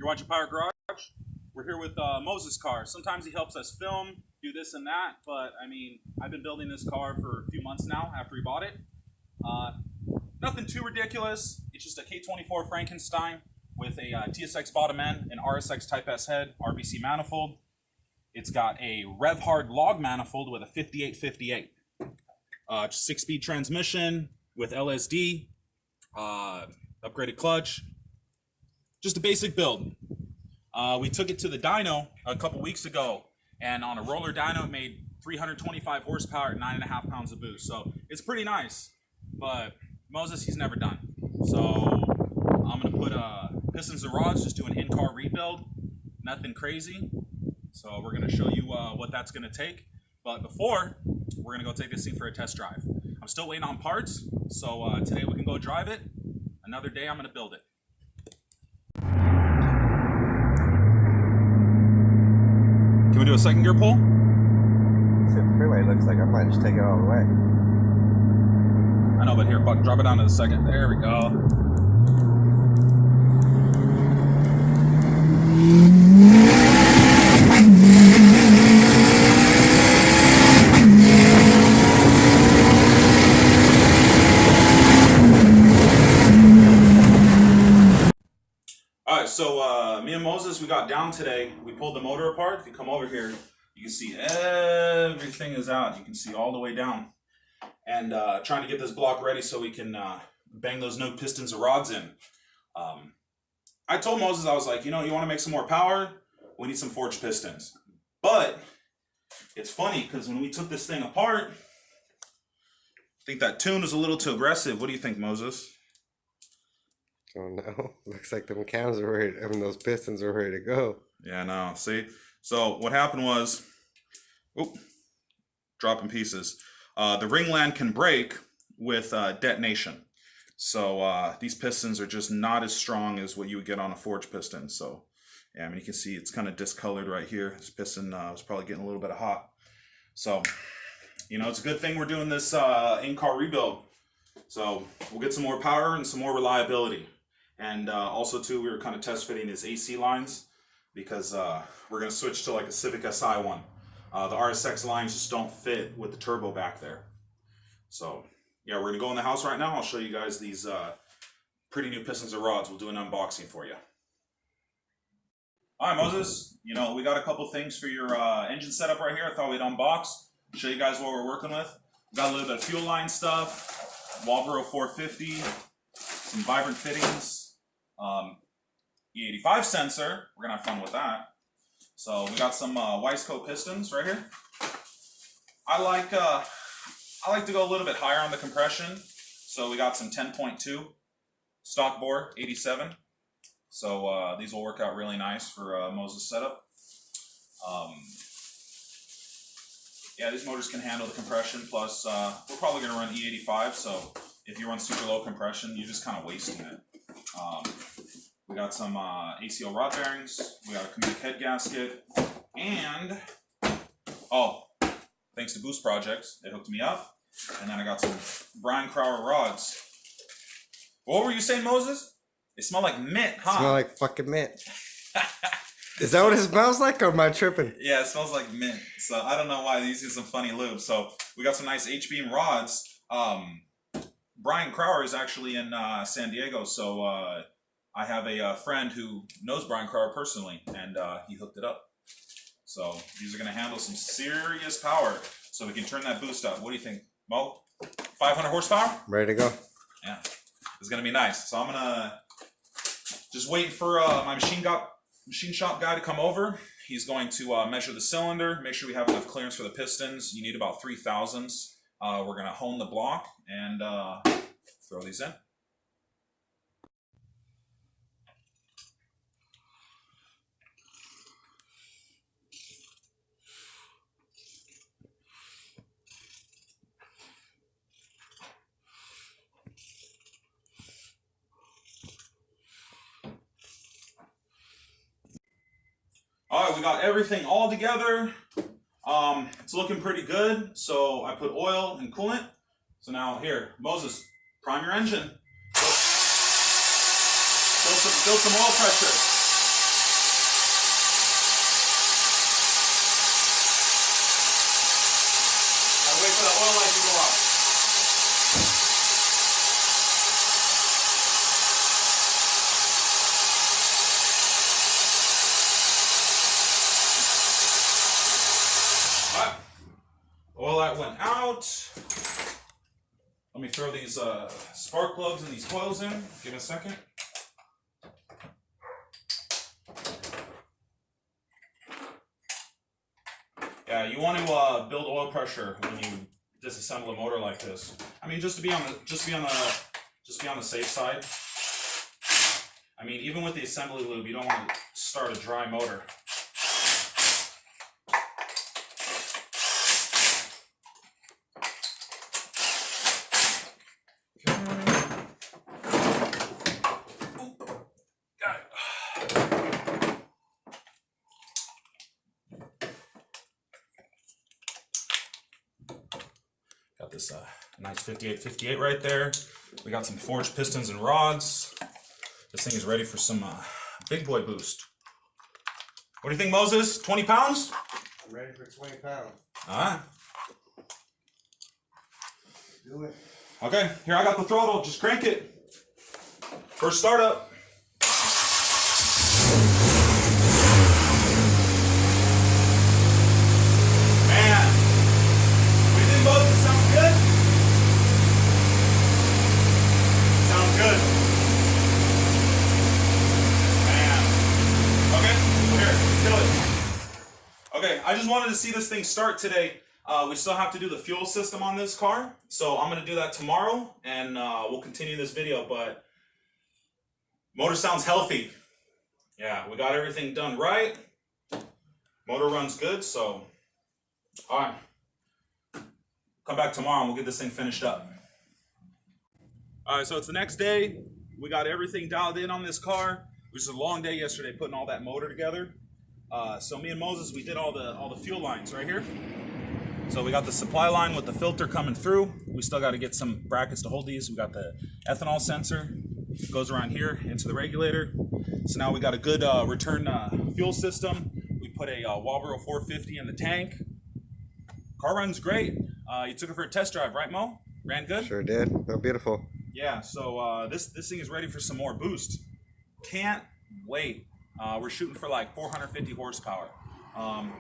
You're watching Power Garage. We're here with Moses' car. Sometimes he helps us film, do this and that, but I mean, I've been building this car for a few months now after he bought it. Nothing too ridiculous. It's just a K24 Frankenstein with a TSX bottom end, an RSX Type S head, RBC manifold. It's got a rev hard log manifold with a 5858. 6-speed transmission with LSD, upgraded clutch. Just a basic build. We took it to the dyno a couple weeks ago, and on a roller dyno it made 325 horsepower at 9.5 pounds of boost. So it's pretty nice, but Moses, he's never done. So I'm gonna put pistons and rods, just do an in-car rebuild, nothing crazy. So we're gonna show you what that's gonna take. But before, we're gonna go take this thing for a test drive. I'm still waiting on parts, so today we can go drive it. Another day I'm gonna build it. Can we do a second gear pull? The freeway looks like I might just take it all the way. I know, but here, Buck, drop it down to the second. There we go. Alright, so me and Moses, we got down today. We pulled the motor apart. If you come over here, you can see everything is out. You can see all the way down. And trying to get this block ready so we can bang those new pistons and rods in. I told Moses, I was like, you know, you want to make some more power? We need some forged pistons. But it's funny because when we took this thing apart, I think that tune is a little too aggressive. What do you think, Moses? Oh no, looks like them cams are ready, those pistons are ready to go. Yeah, no, see? So what happened was, dropping pieces. The ringland can break with detonation. So these pistons are just not as strong as what you would get on a forged piston. So yeah, I mean, you can see it's kind of discolored right here. This piston was probably getting a little bit hot. So, you know, it's a good thing we're doing this in-car rebuild. So we'll get some more power and some more reliability. And also too, we were kind of test fitting his AC lines because we're going to switch to like a Civic Si one. The RSX lines just don't fit with the turbo back there. So yeah, we're going to go in the house right now. I'll show you guys these pretty new pistons and rods. We'll do an unboxing for you. All right, Moses, you know, we got a couple things for your engine setup right here. I thought we'd unbox, show you guys what we're working with. We got a little bit of fuel line stuff, Walbro 450, some vibrant fittings, E85 sensor. We're gonna have fun with that. So we got some Wiseco pistons right here. I like to go a little bit higher on the compression. So we got some 10.2 stock bore 87. So these will work out really nice for Moses' setup. Yeah, these motors can handle the compression. Plus, we're probably going to run E85. So if you run super low compression, you're just kind of wasting it. We got some ACO rod bearings. We got a Kamik head gasket. And, thanks to Boost Projects, they hooked me up. And then I got some Brian Crower rods. What were you saying, Moses? They smell like mint, huh? Smell like fucking mint. Is that what it smells like, or am I tripping? Yeah, it smells like mint. So I don't know why. These are some funny lube. So we got some nice H-beam rods. Brian Crower is actually in San Diego. So I have a friend who knows Brian Crower personally, and he hooked it up. So these are going to handle some serious power. So we can turn that boost up. What do you think, Mo? 500 horsepower? Ready to go. Yeah, it's going to be nice. So I'm going to just wait for my machine shop guy to come over. He's going to measure the cylinder, make sure we have enough clearance for the pistons. You need about 3 thousandths. We're going to hone the block and throw these in. All right, we got everything all together. It's looking pretty good. So I put oil and coolant. So now here, Moses, prime your engine. Build some oil pressure. oil light to go off. Alright. Oil light went out. Let me throw these spark plugs and these coils in. Give me a second. Yeah, you want to build oil pressure when you disassemble a motor like this. I mean, just to be on the safe side. I mean, even with the assembly lube, you don't want to start a dry motor. Got this nice 5858 right there. We got some forged pistons and rods. This thing is ready for some big boy boost. What do you think, Moses? 20 pounds? I'm ready for 20 pounds. Alright. Do it. Okay, here I got the throttle. Just crank it. First startup. Man, what do you think, Moses? Sounds good? Sounds good. Man. Okay, here, kill it. Okay, I just wanted to see this thing start today. We still have to do the fuel system on this car, so I'm going to do that tomorrow, and we'll continue this video, but motor sounds healthy. Yeah, we got everything done right. Motor runs good, so all right. Come back tomorrow and we'll get this thing finished up. All right, so it's the next day. We got everything dialed in on this car. It was a long day yesterday putting all that motor together. So me and Moses, we did all the fuel lines right here. So we got the supply line with the filter coming through. We still got to get some brackets to hold these. We got the ethanol sensor. It goes around here into the regulator. So now we got a good return fuel system. We put a Walbro 450 in the tank. Car runs great. You took it for a test drive, right, Mo? Ran good? Sure did. Oh, beautiful. Yeah, so this thing is ready for some more boost. Can't wait. We're shooting for like 450 horsepower.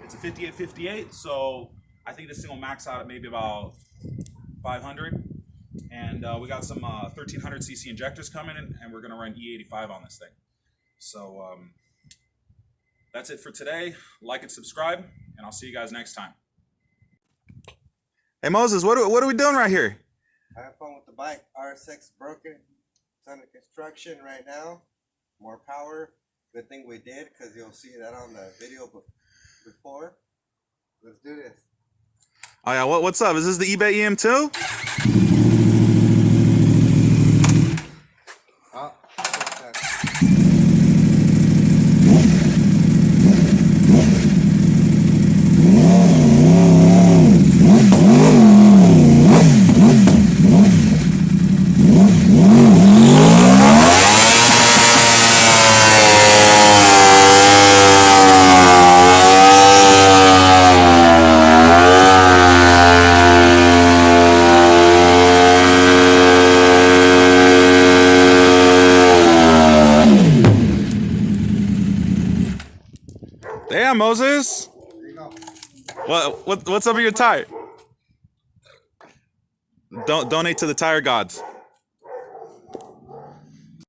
It's a 5858, so I think this thing will max out at maybe about 500. And we got some 1300cc injectors coming in, and we're going to run E85 on this thing. So that's it for today. Like and subscribe, and I'll see you guys next time. Hey, Moses, what are we doing right here? Have fun with the bike. RSX broken. It's under construction right now. More power. Good thing we did, because you'll see that on the video before. Let's do this. Oh yeah, what's up? Is this the eBay EM2? Oh, Damn, Moses. there you go. What's up with your tire? Don't donate to the tire gods.